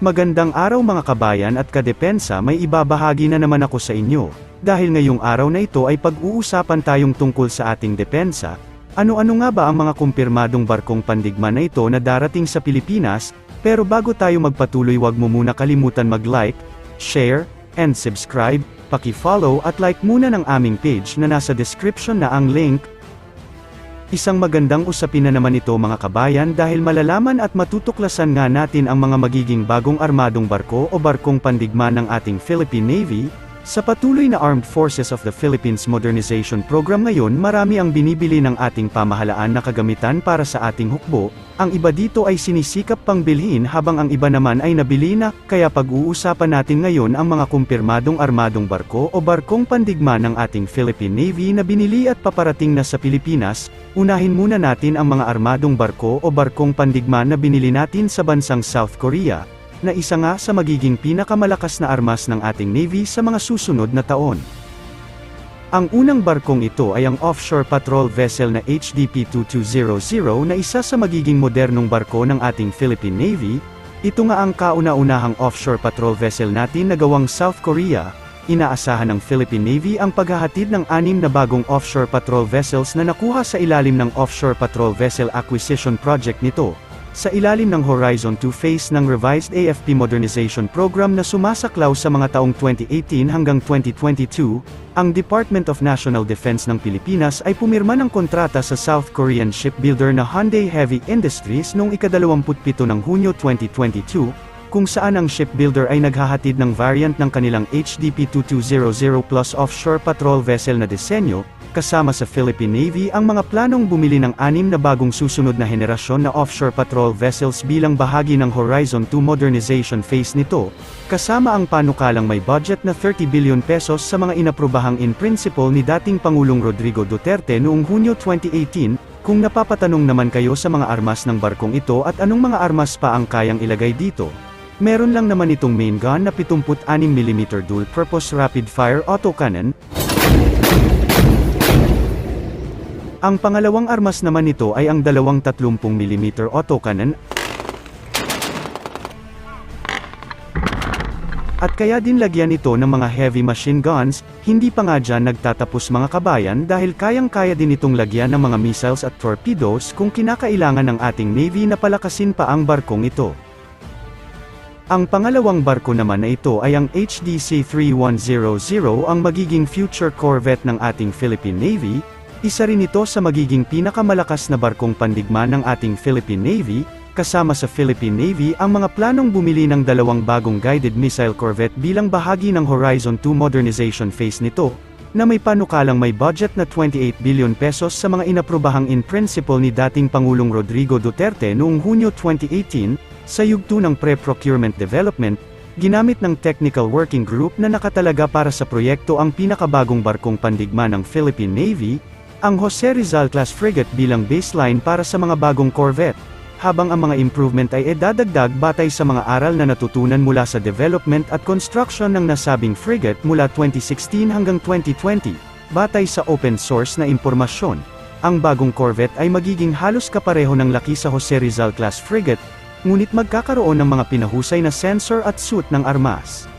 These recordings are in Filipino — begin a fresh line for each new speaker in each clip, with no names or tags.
Magandang araw mga kabayan at kadepensa, may ibabahagi na naman ako sa inyo. Dahil ngayong araw na ito ay pag-uusapan tayong tungkol sa ating depensa. Ano-ano nga ba ang mga kumpirmadong barkong pandigma na ito na darating sa Pilipinas? Pero bago tayo magpatuloy, wag mo muna kalimutan mag-like, share, and subscribe. Paki-follow at like muna ng aming page na nasa description na ang link. Isang magandang usapin na naman ito mga kabayan, dahil malalaman at matutuklasan nga natin ang mga magiging bagong armadong barko o barkong pandigma ng ating Philippine Navy. Sa patuloy na Armed Forces of the Philippines Modernization Program ngayon, marami ang binibili ng ating pamahalaan na kagamitan para sa ating hukbo. Ang iba dito ay sinisikap pang bilhin habang ang iba naman ay nabili na, kaya pag-uusapan natin ngayon ang mga kumpirmadong armadong barko o barkong pandigma ng ating Philippine Navy na binili at paparating na sa Pilipinas. Unahin muna natin ang mga armadong barko o barkong pandigma na binili natin sa bansang South Korea, na isa nga sa magiging pinakamalakas na armas ng ating Navy sa mga susunod na taon. Ang unang barkong ito ay ang offshore patrol vessel na HDP-2200 na isa sa magiging modernong barko ng ating Philippine Navy. Ito nga ang kauna-unahang offshore patrol vessel natin na gawang South Korea. Inaasahan ng Philippine Navy ang paghahatid ng 6 na bagong offshore patrol vessels na nakuha sa ilalim ng Offshore Patrol Vessel Acquisition Project nito, sa ilalim ng Horizon 2 phase ng Revised AFP Modernization Program na sumasaklaw sa mga taong 2018 hanggang 2022, ang Department of National Defense ng Pilipinas ay pumirma ng kontrata sa South Korean shipbuilder na Hyundai Heavy Industries noong ika-27 ng Hunyo 2022, kung saan ang shipbuilder ay naghahatid ng variant ng kanilang HDP-2200 plus offshore patrol vessel na disenyo. Kasama sa Philippine Navy ang mga planong bumili ng 6 na bagong susunod na henerasyon na offshore patrol vessels bilang bahagi ng Horizon 2 modernization phase nito, kasama ang panukalang may budget na 30 billion pesos sa mga inaprobahang in principle ni dating Pangulong Rodrigo Duterte noong Hunyo 2018. Kung napapatanong naman kayo sa mga armas ng barkong ito at anong mga armas pa ang kayang ilagay dito, meron lang naman itong main gun na 76mm dual-purpose rapid-fire autocannon. Ang pangalawang armas naman nito ay ang 30mm autocannon. At kaya din lagyan ito ng mga heavy machine guns. Hindi pa nga dyan nagtatapos mga kabayan, dahil kayang-kaya din itong lagyan ng mga missiles at torpedoes kung kinakailangan ng ating Navy na palakasin pa ang barkong ito. Ang pangalawang barko naman na ito ay ang HDC-3100, ang magiging future corvette ng ating Philippine Navy. Isa rin ito sa magiging pinakamalakas na barkong pandigma ng ating Philippine Navy. Kasama sa Philippine Navy ang mga planong bumili ng 2 bagong guided missile corvette bilang bahagi ng Horizon 2 modernization phase nito, na may panukalang may budget na 28 billion pesos sa mga inaprobahang in principle ni dating Pangulong Rodrigo Duterte noong Hunyo 2018, sa yugto ng pre-procurement development. Ginamit ng Technical Working Group na nakatalaga para sa proyekto ang pinakabagong barkong pandigma ng Philippine Navy, ang Jose Rizal class frigate bilang baseline para sa mga bagong corvette, habang ang mga improvement ay idadagdag batay sa mga aral na natutunan mula sa development at construction ng nasabing frigate mula 2016 hanggang 2020. Batay sa open source na impormasyon, ang bagong corvette ay magiging halos kapareho ng laki sa Jose Rizal class frigate, ngunit magkakaroon ng mga pinahusay na sensor at suit ng armas.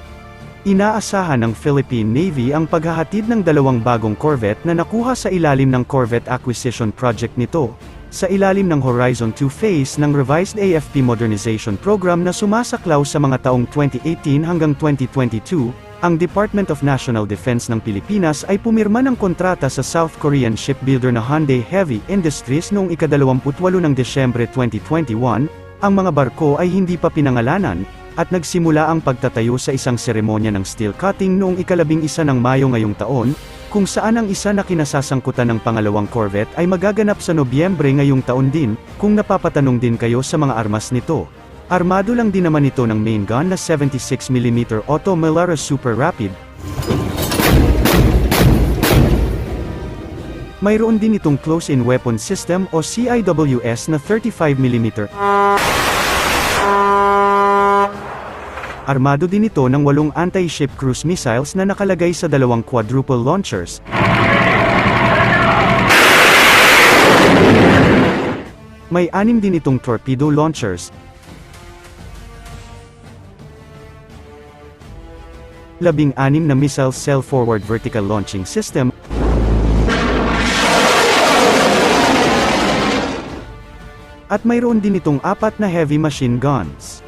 Inaasahan ng Philippine Navy ang paghahatid ng 2 bagong corvette na nakuha sa ilalim ng Corvette Acquisition Project nito, sa ilalim ng Horizon 2 phase ng Revised AFP Modernization Program na sumasaklaw sa mga taong 2018 hanggang 2022. Ang Department of National Defense ng Pilipinas ay pumirma ng kontrata sa South Korean shipbuilder na Hyundai Heavy Industries noong ika-28 ng Desyembre 2021. Ang mga barko ay hindi pa pinangalanan, at nagsimula ang pagtatayo sa isang seremonya ng steel cutting noong ika-11 ng Mayo ngayong taon, kung saan ang isa na kinasasangkutan ng pangalawang corvette ay magaganap sa Nobyembre ngayong taon din. Kung napapatanong din kayo sa mga armas nito, armado lang din naman ito ng main gun na 76mm Auto Melara Super Rapid. Mayroon din itong Close-in Weapon System o CIWS na 35mm. Armado din ito ng 8 anti-ship cruise missiles na nakalagay sa 2 quadruple launchers. May 6 din itong torpedo launchers. 16 na missile cell forward vertical launching system, at mayroon din itong 4 na heavy machine guns.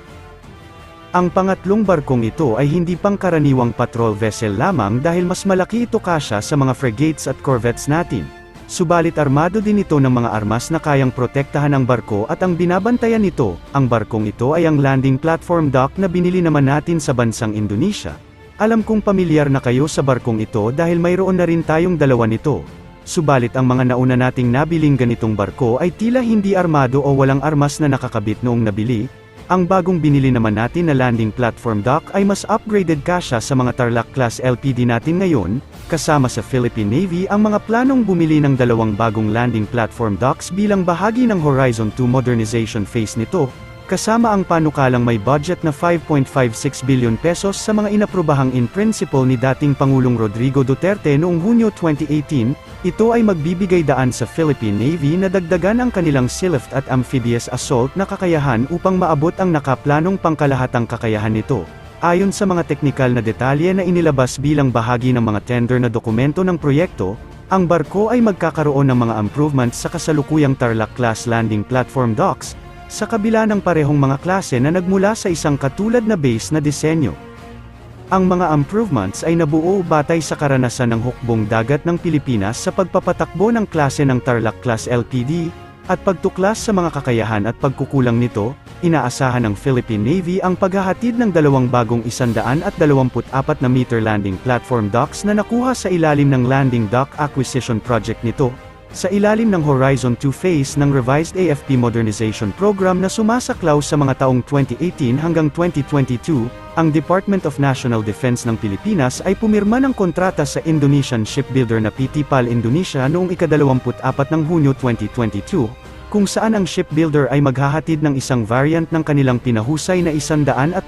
Ang pangatlong barkong ito ay hindi pangkaraniwang patrol vessel lamang dahil mas malaki ito kasya sa mga frigates at corvettes natin. Subalit armado din ito ng mga armas na kayang protektahan ang barko at ang binabantayan nito. Ang barkong ito ay ang landing platform dock na binili naman natin sa bansang Indonesia. Alam kong pamilyar na kayo sa barkong ito dahil mayroon na rin tayong dalawa nito. Subalit ang mga nauna nating nabiling ganitong barko ay tila hindi armado o walang armas na nakakabit noong nabili. Ang bagong binili naman natin na landing platform dock ay mas upgraded kasya sa mga Tarlac class LPD natin ngayon. Kasama sa Philippine Navy ang mga planong bumili ng dalawang bagong landing platform docks bilang bahagi ng Horizon 2 modernization phase nito, kasama ang panukalang may budget na 5.56 billion pesos sa mga inaprobahang in principle ni dating Pangulong Rodrigo Duterte noong Hunyo 2018, ito ay magbibigay daan sa Philippine Navy na dagdagan ang kanilang sealift at amphibious assault na kakayahan upang maabot ang nakaplanong pangkalahatang kakayahan nito. Ayon sa mga teknikal na detalye na inilabas bilang bahagi ng mga tender na dokumento ng proyekto, ang barko ay magkakaroon ng mga improvements sa kasalukuyang Tarlac class landing platform docks, sa kabila ng parehong mga klase na nagmula sa isang katulad na base na disenyo. Ang mga improvements ay nabuo batay sa karanasan ng hukbong dagat ng Pilipinas sa pagpapatakbo ng klase ng Tarlac class LPD, at pagtuklas sa mga kakayahan at pagkukulang nito. Inaasahan ng Philippine Navy ang paghahatid ng dalawang bagong 124 na meter landing platform docks na nakuha sa ilalim ng Landing Dock Acquisition Project nito, sa ilalim ng Horizon 2 phase ng revised AFP modernization program na sumasaklaw sa mga taong 2018 hanggang 2022. Ang Department of National Defense ng Pilipinas ay pumirma ng kontrata sa Indonesian shipbuilder na PT PAL Indonesia noong ika-24 ng Hunyo 2022, kung saan ang shipbuilder ay maghahatid ng isang variant ng kanilang pinahusay na 124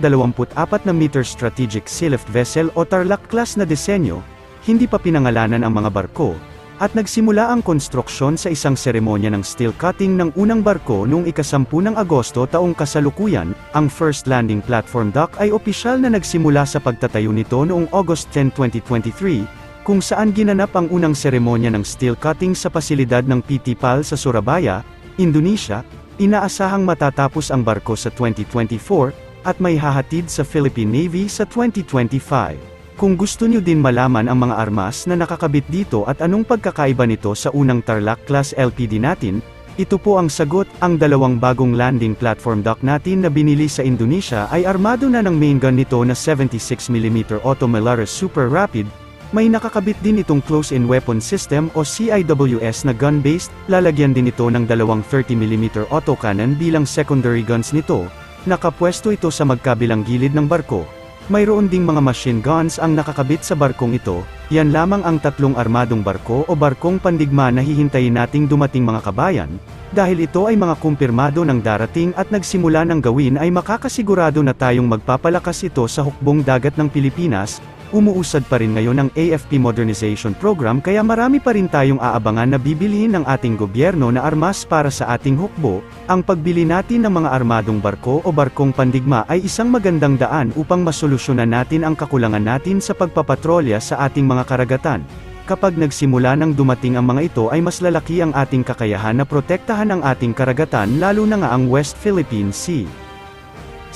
na meter strategic sealift vessel o Tarlac class na disenyo. Hindi pa pinangalanan ang mga barko, at nagsimula ang konstruksyon sa isang seremonya ng steel cutting ng unang barko noong ika-10 ng Agosto taong kasalukuyan. Ang first landing platform dock ay opisyal na nagsimula sa pagtatayo nito noong August 10, 2023, kung saan ginanap ang unang seremonya ng steel cutting sa pasilidad ng PT PAL sa Surabaya, Indonesia. Inaasahang matatapos ang barko sa 2024, at may hahatid sa Philippine Navy sa 2025. Kung gusto niyo din malaman ang mga armas na nakakabit dito at anong pagkakaiba nito sa unang Tarlac class LPD natin, ito po ang sagot. Ang dalawang bagong landing platform dock natin na binili sa Indonesia ay armado na ng main gun nito na 76mm Auto Melares Super Rapid. May nakakabit din itong close-in weapon system o CIWS na gun-based. Lalagyan din ito ng dalawang 30mm autocannon bilang secondary guns nito. Nakapwesto ito sa magkabilang gilid ng barko. Mayroon ding mga machine guns ang nakakabit sa barkong ito. Yan lamang ang tatlong armadong barko o barkong pandigma na hihintayin nating dumating mga kabayan. Dahil ito ay mga kumpirmado ng darating at nagsimula ng gawin ay makakasigurado na tayong magpapalakas ito sa hukbong dagat ng Pilipinas. Umuusad pa rin ngayon ang AFP modernization program kaya marami pa rin tayong aabangan na bibilhin ng ating gobyerno na armas para sa ating hukbo. Ang pagbili natin ng mga armadong barko o barkong pandigma ay isang magandang daan upang masolusyonan natin ang kakulangan natin sa pagpapatrolya sa ating mga karagatan. Kapag nagsimula nang dumating ang mga ito ay mas lalaki ang ating kakayahan na protektahan ang ating karagatan, lalo na nga ang West Philippine Sea.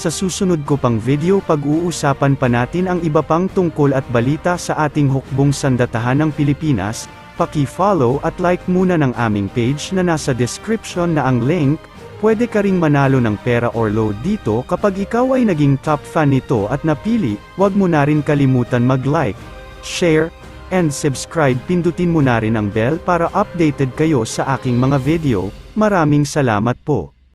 Sa susunod ko pang video pag-uusapan pa natin ang iba pang tungkol at balita sa ating hukbong sandatahan ng Pilipinas. Paki-follow at like muna ng aming page na nasa description na ang link. Pwede ka ring manalo ng pera or load dito kapag ikaw ay naging top fan nito at napili. Huwag mo na rin kalimutan mag-like, share, and subscribe. Pindutin mo na rin ang bell para updated kayo sa aking mga video. Maraming salamat po.